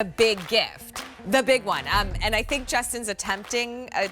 A big gift, the big one. And I think Justin's attempting a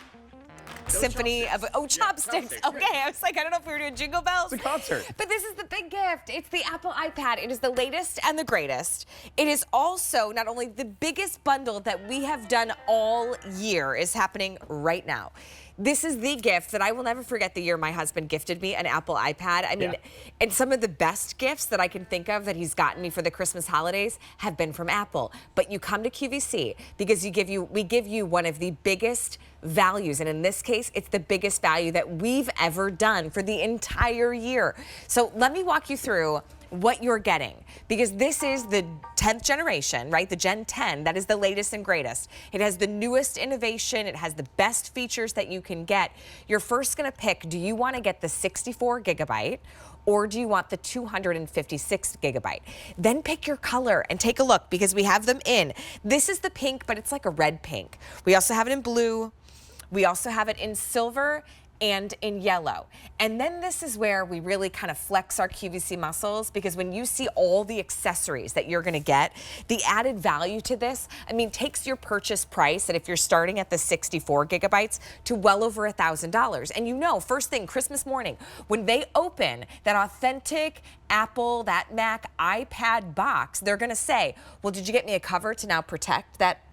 symphony of chopsticks. Okay, I was like, I don't know if we were doing Jingle Bells. It's a concert. But this is the big gift. It's the Apple iPad. It is the latest and the greatest. It is also not only the biggest bundle that we have done all year is happening right now. This is the gift that I will never forget the year my husband gifted me an Apple iPad. I mean, and some of the best gifts that I can think of that he's gotten me for the Christmas holidays have been from Apple. But you come to QVC because we give you one of the biggest values. And in this case, it's the biggest value that we've ever done for the entire year. So let me walk you through what you're getting, because this is the 10th generation, right? The Gen 10, that is the latest and greatest. It has the newest innovation. It has the best features that you can get. You're first gonna pick, do you wanna get the 64 gigabyte or do you want the 256 gigabyte? Then pick your color and take a look because we have them in. This is the pink, but it's like a red pink. We also have it in blue. We also have it in silver and in yellow. And then this is where we really kind of flex our QVC muscles, because when you see all the accessories that you're gonna get, the added value to this, I mean, takes your purchase price, and if you're starting at the 64 gigabytes, to well over $1,000. And you know, first thing, Christmas morning, when they open that authentic Apple, that Mac iPad box, they're gonna say, well, did you get me a cover to now protect that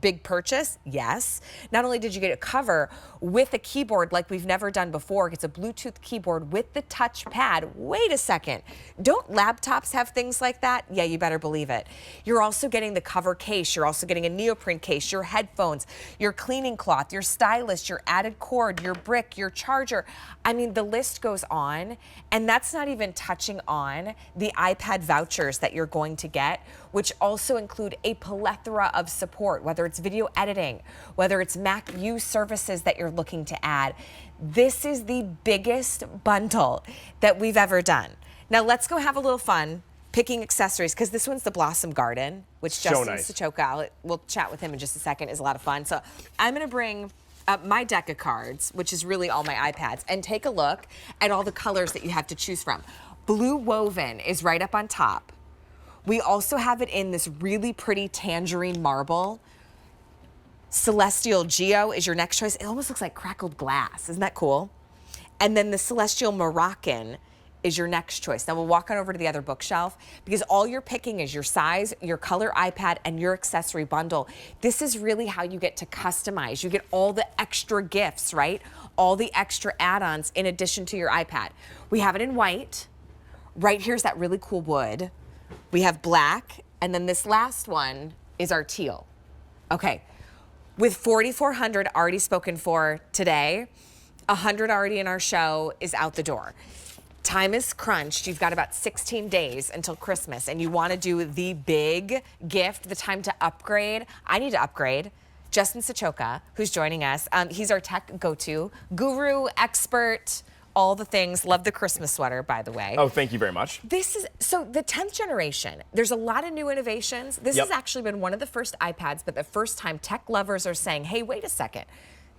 big purchase? Yes. Not only did you get a cover with a keyboard like we've never done before, it's a Bluetooth keyboard with the touch pad. Wait a second. Don't laptops have things like that? Yeah, you better believe it. You're also getting the cover case. You're also getting a neoprene case, your headphones, your cleaning cloth, your stylus, your added cord, your brick, your charger. I mean, the list goes on, and that's not even touching on the iPad vouchers that you're going to get, which also include a plethora of support, whether it's video editing, whether it's Mac use services that you're looking to add. This is the biggest bundle that we've ever done. Now let's go have a little fun picking accessories, because this one's the Blossom Garden, which So Justin nice. Sachoka, we'll chat with him in just a second, is a lot of fun. So I'm gonna bring up my deck of cards, which is really all my iPads, and take a look at all the colors that you have to choose from. Blue Woven is right up on top. We also have it in this really pretty tangerine marble. Celestial Geo is your next choice. It almost looks like crackled glass. Isn't that cool? And then the Celestial Moroccan is your next choice. Now we'll walk on over to the other bookshelf, because all you're picking is your size, your color iPad, and your accessory bundle. This is really how you get to customize. You get all the extra gifts, right? All the extra add-ons in addition to your iPad. We have it in white. Right here's that really cool wood. We have black, and then this last one is our teal. Okay, with 4,400 already spoken for today, 100 already in our show is out the door. Time is crunched. You've got about 16 days until Christmas, and you want to do the big gift, the time to upgrade. I need to upgrade. Justin Sachoka, who's joining us, he's our tech go-to, guru, expert, all the things. Love the Christmas sweater, by the way. Oh, thank you very much. This is, so the 10th generation, there's a lot of new innovations. This has actually been one of the first iPads, but the first time tech lovers are saying, hey, wait a second.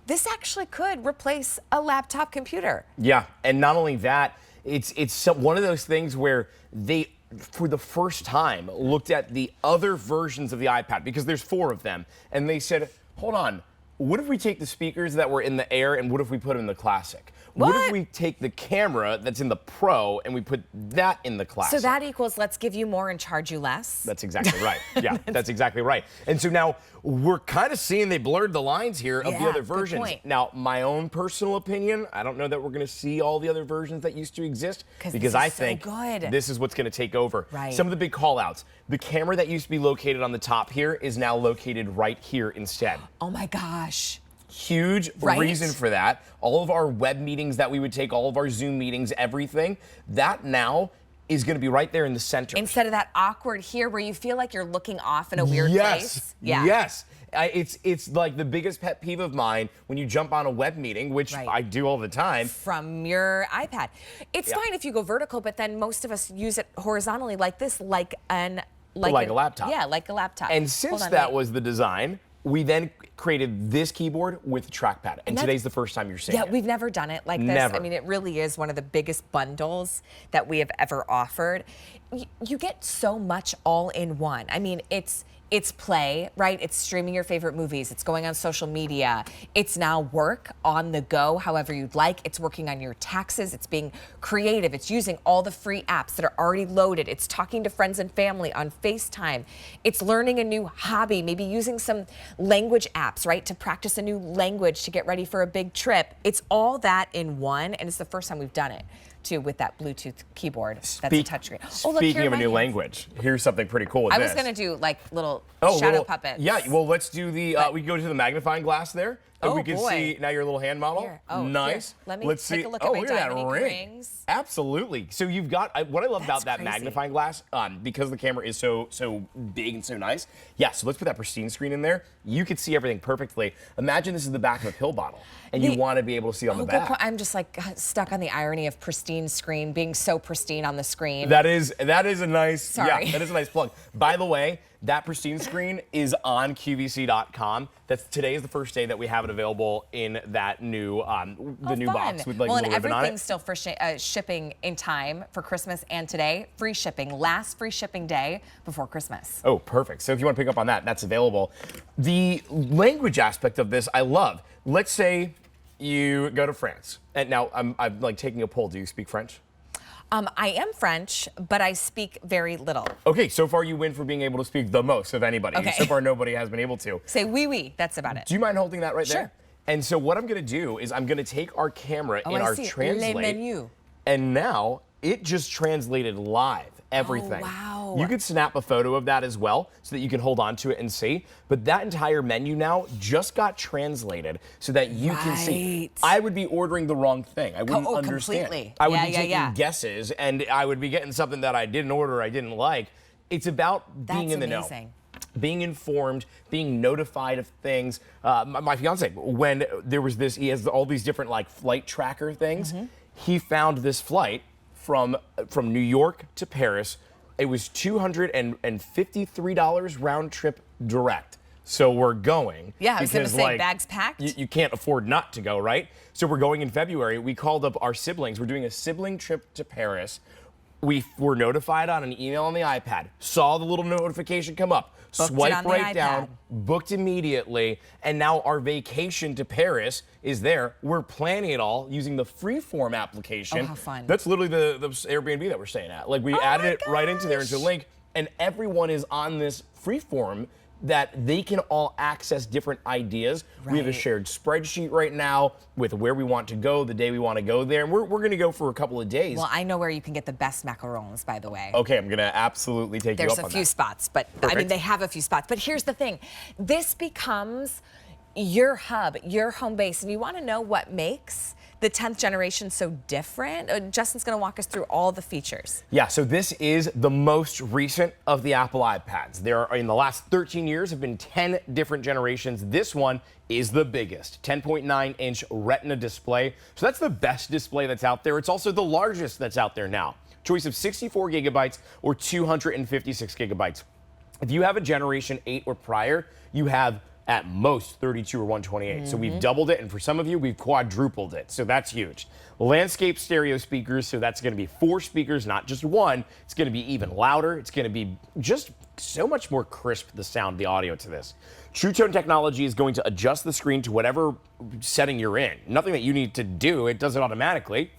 This actually could replace a laptop computer. Yeah, and not only that, it's one of those things where they, for the first time, looked at the other versions of the iPad, because there's 4 of them, and they said, hold on, what if we take the speakers that were in the Air and what if we put them in the Classic? What if we take the camera that's in the Pro and we put that in the Classic? So that equals let's give you more and charge you less? That's exactly right. Yeah, that's exactly right. And so now we're kind of seeing they blurred the lines here of the other versions. Good point. Now, my own personal opinion, I don't know that we're going to see all the other versions that used to exist, because I think this is what's going to take over. Right. Some of the big call outs. The camera that used to be located on the top here is now located right here instead. Oh my gosh. Huge reason for that. All of our web meetings that we would take, all of our Zoom meetings, everything, that now is going to be right there in the center. Instead of that awkward here where you feel like you're looking off in a weird place. Yeah. Yes. It's like the biggest pet peeve of mine when you jump on a web meeting, which I do all the time. From your iPad. It's fine if you go vertical, but then most of us use it horizontally like this, like a laptop. Yeah, like a laptop. And since that was the design, we then created this keyboard with trackpad, and today's the first time you're seeing it. Yeah, we've never done it like this. Never. I mean, it really is one of the biggest bundles that we have ever offered. You get so much all in one. I mean, it's It's play, right? It's streaming your favorite movies. It's going on social media. It's now work on the go, however you'd like. It's working on your taxes. It's being creative. It's using all the free apps that are already loaded. It's talking to friends and family on FaceTime. It's learning a new hobby, maybe using some language apps, right, to practice a new language to get ready for a big trip. It's all that in one, and it's the first time we've done it too, with that Bluetooth keyboard. That's a touchscreen. Speaking of a new language, here's something pretty cool with I this. was gonna do like little shadow puppets. Yeah, well, let's do the, we can go to the magnifying glass there. And we can see now your little hand model. Here. Oh, nice. Here. Let's take see. a look at my look at that diamond ring. rings. Absolutely. So you've got, what I love about that crazy. magnifying glass, because the camera is so big and so nice. Yeah, so let's put that pristine screen in there. You can see everything perfectly. Imagine this is the back of a pill bottle, and you want to be able to see on the Good back. point. I'm just like stuck on the irony of pristine screen, being so pristine on the screen. That is a nice, Sorry. yeah, that is a nice plug. By the way, that pristine screen is on QVC.com. Today is the first day that we have it available in that new, new box with like well, a little and ribbon on everything's it. still for shipping in time for Christmas and today. Free shipping, last free shipping day before Christmas. Oh, perfect. So if you want to pick up on that, that's available. The language aspect of this, I love. Let's say you go to France, and now I'm like taking a poll. Do you speak French? I am French, but I speak very little. Okay, so far you win for being able to speak the most of anybody. Okay. So far nobody has been able to. Say oui, oui. That's about it. Do you mind holding that right there? Sure. And so what I'm going to do is I'm going to take our camera in our translate, Les menus. and now it just translated live everything. Oh, wow. You could snap a photo of that as well so that you can hold on to it and see. But that entire menu now just got translated so that you can see. Right. I would be ordering the wrong thing. I wouldn't understand. Completely. I would be taking guesses, and I would be getting something that I didn't order, I didn't like. It's about being in the know. Being informed, being notified of things. My fiance, when there was this, he has all these different like flight tracker things. He found this flight from New York to Paris. It was $253 round trip direct. So we're going. Yeah, I was going to say, like, bags packed. You can't afford not to go, right? So we're going in February. We called up our siblings. We're doing a sibling trip to Paris. We were notified on an email on the iPad. Saw the little notification come up. Swipe right down, booked immediately, and now our vacation to Paris is there. We're planning it all using the Freeform application. Oh, how fun. That's literally the Airbnb that we're staying at. Like, we added it right into there into a link, and everyone is on this Freeform that they can all access different ideas. Right. We have a shared spreadsheet right now with where we want to go, the day we want to go there, and we're going to go for a couple of days. Well, I know where you can get the best macarons, by the way. Okay, I'm going to absolutely take you up on that. There's a few spots, but I mean, they have a few spots. But here's the thing. This becomes your hub, your home base, and you want to know what makes the 10th generation so different? Justin's going to walk us through all the features. Yeah, so this is the most recent of the Apple iPads. There are, in the last 13 years, have been 10 different generations. This one is the biggest, 10.9-inch Retina display. So that's the best display that's out there. It's also the largest that's out there now. Choice of 64 gigabytes or 256 gigabytes. If you have a Generation 8 or prior, you have at most 32 or 128. So we've doubled it, and for some of you, we've quadrupled it. So that's huge. Landscape stereo speakers, so that's going to be 4 speakers, not just one. It's going to be even louder. It's going to be just so much more crisp, the sound, the audio to this. True Tone technology is going to adjust the screen to whatever setting you're in. Nothing that you need to do. It does it automatically.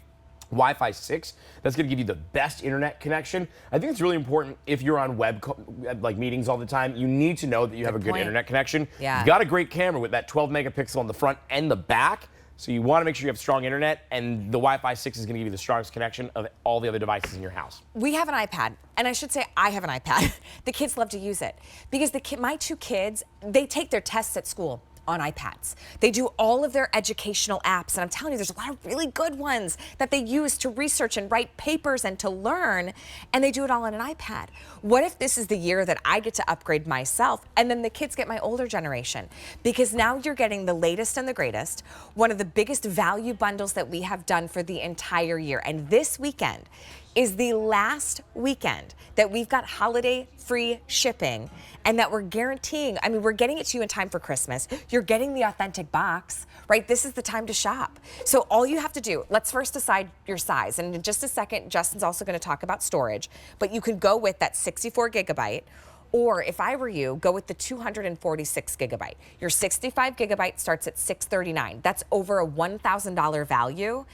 Wi-Fi 6, that's going to give you the best internet connection. I think it's really important if you're on like meetings all the time, you need to know that you have a good internet connection. Yeah. You've got a great camera with that 12 megapixel on the front and the back, so you want to make sure you have strong internet, and the Wi-Fi 6 is going to give you the strongest connection of all the other devices in your house. We have an iPad, and I should say I have an iPad. The kids love to use it because my 2 kids, they take their tests at school on iPads. They do all of their educational apps, and I'm telling you, there's a lot of really good ones that they use to research and write papers and to learn, and they do it all on an iPad. What if this is the year that I get to upgrade myself, and then the kids get my older generation? Because now you're getting the latest and the greatest, one of the biggest value bundles that we have done for the entire year, and this weekend is the last weekend that we've got holiday free shipping and that we're guaranteeing. I mean, we're getting it to you in time for Christmas. You're getting the authentic box, right? This is the time to shop. So all you have to do, let's first decide your size. And in just a second, Justin's also going to talk about storage, but you can go with that 64 gigabyte Or if I were you, go with the 246 gigabyte. Your 65 gigabyte starts at $639. That's over a $1,000 value.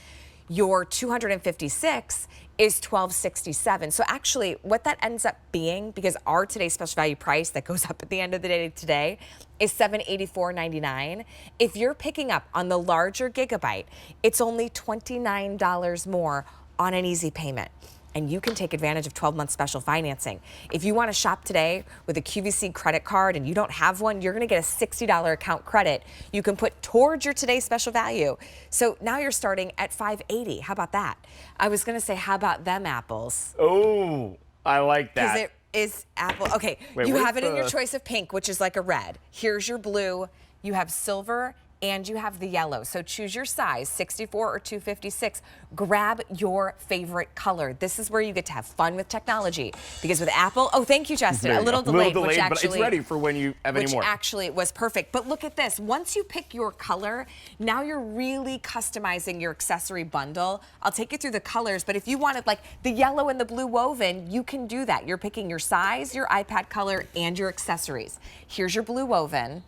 Your 256 is $1,267. So actually what that ends up being, because our today's special value price that goes up at the end of the day today is $784.99. If you're picking up on the larger gigabyte, it's only $29 more on an easy payment. And you can take advantage of 12-month special financing. If you want to shop today with a QVC credit card and you don't have one, you're going to get a $60 account credit you can put towards your today's special value. So now you're starting at $580. How about that? I was going to say, how about them apples? Oh, I like that. Because it is apple. Okay, Wait, you have it in your choice of pink, which is like a red. Here's your blue. You have silver. And you have the yellow. So choose your size, 64 or 256. Grab your favorite color. This is where you get to have fun with technology. Because with Apple, oh, thank you, Justin. A little delayed, which actually, but it's ready for when you have any more. Which actually was perfect. But look at this. Once you pick your color, now you're really customizing your accessory bundle. I'll take you through the colors, but if you wanted like the yellow and the blue woven, you can do that. You're picking your size, your iPad color, and your accessories. Here's your blue woven.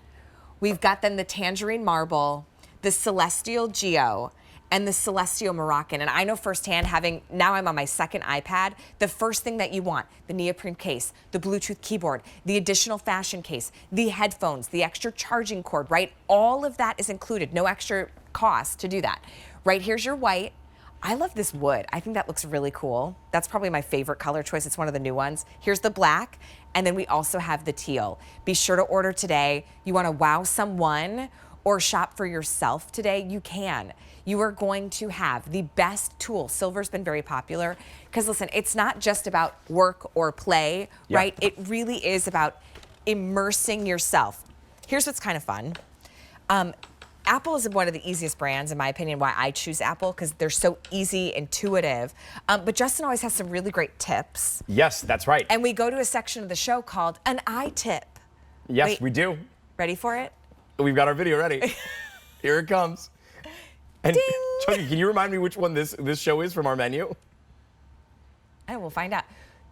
We've got then the tangerine marble, the celestial geo, and the celestial Moroccan. And I know firsthand, now I'm on my second iPad, the first thing that you want, the neoprene case, the Bluetooth keyboard, the additional fashion case, the headphones, the extra charging cord, right? All of that is included, no extra cost to do that. Right here's your white. I love this wood. I think that looks really cool. That's probably my favorite color choice. It's one of the new ones. Here's the black, and then we also have the teal. Be sure to order today. You want to wow someone or shop for yourself today, you can. You are going to have the best tool. Silver's been very popular because listen, it's not just about work or play, right? It really is about immersing yourself. Here's what's kind of fun. Apple is one of the easiest brands, in my opinion, why I choose Apple, because they're so easy, intuitive. But Justin always has some really great tips. Yes, that's right. And we go to a section of the show called an iTip. Yes, Wait, we do. Ready for it? We've got our video ready. Here it comes. And Ding! Chucky, can you remind me which one this show is from our menu? And we'll find out.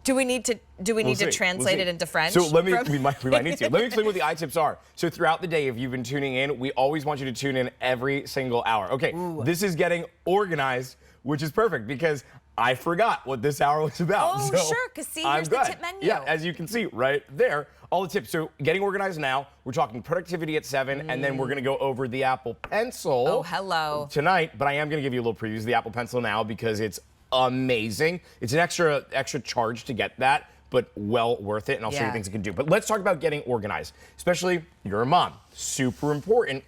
Do we need to translate it into French? So we might need to. Let me explain what the iTips are. So throughout the day, if you've been tuning in, we always want you to tune in every single hour. Okay, This is getting organized, which is perfect because I forgot what this hour was about. Oh, so sure, because see, here's the tip menu. Yeah, as you can see right there, all the tips. So getting organized now, we're talking productivity at 7, and then we're gonna go over the Apple Pencil. Oh, hello. Tonight, but I am gonna give you a little preview of the Apple Pencil now because it's amazing. It's an extra charge to get that, but well worth it, and I'll show you things you can do. But let's talk about getting organized, especially you're a mom. Super important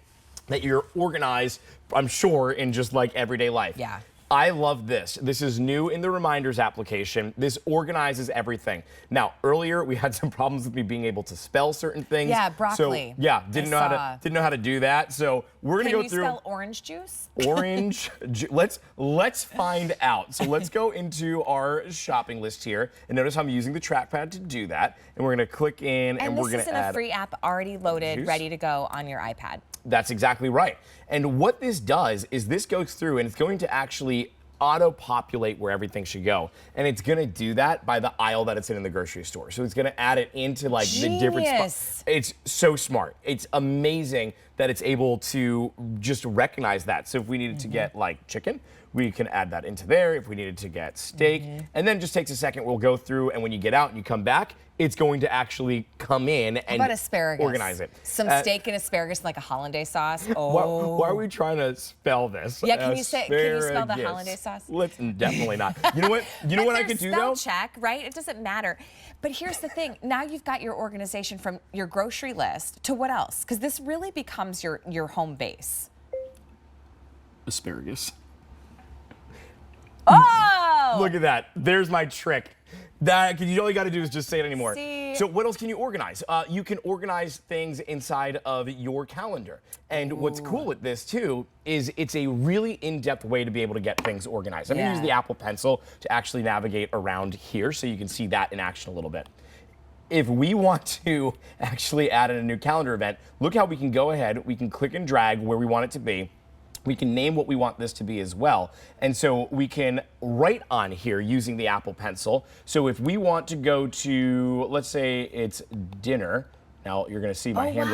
that you're organized, I'm sure, in just like everyday life. Yeah. I love this. This is new in the Reminders application. This organizes everything. Now, earlier we had some problems with me being able to spell certain things. Yeah, broccoli. So, yeah, didn't know how to do that. So we're gonna go through. Can you spell orange juice? Orange. Let's find out. So let's go into our shopping list here, and notice I'm using the trackpad to do that. And we're gonna click in, and we're gonna this isn't a free app already loaded, ready to go on your iPad. That's exactly right. And what this does is this goes through and it's going to actually auto-populate where everything should go. And it's gonna do that by the aisle that it's in the grocery store. So it's gonna add it into like the different spots. It's so smart. It's amazing that it's able to just recognize that. So if we needed to get like chicken, we can add that into there. If we needed to get steak, and then just takes a second, we'll go through, and when you get out and you come back, it's going to actually come in and organize it. Some steak and asparagus, like a hollandaise sauce. Oh. Why are we trying to spell this? Yeah, can you spell the hollandaise sauce? Let's definitely not. You know what? You know what I could do though? Spell check, right? It doesn't matter. But here's the thing. Now you've got your organization from your grocery list to what else? Because this really becomes your home base. Asparagus. Oh! Look at that. There's my trick. All you got to do is just say it anymore. See? So what else can you organize? You can organize things inside of your calendar. And what's cool with this too is it's a really in-depth way to be able to get things organized. I'm going to use the Apple Pencil to actually navigate around here so you can see that in action a little bit. If we want to actually add in a new calendar event, look how we can go ahead, we can click and drag where we want it to be. we can name what we want this to be as well. And so we can write on here using the Apple Pencil. So if we want to go to, let's say it's dinner. Now you're going to see my handwriting.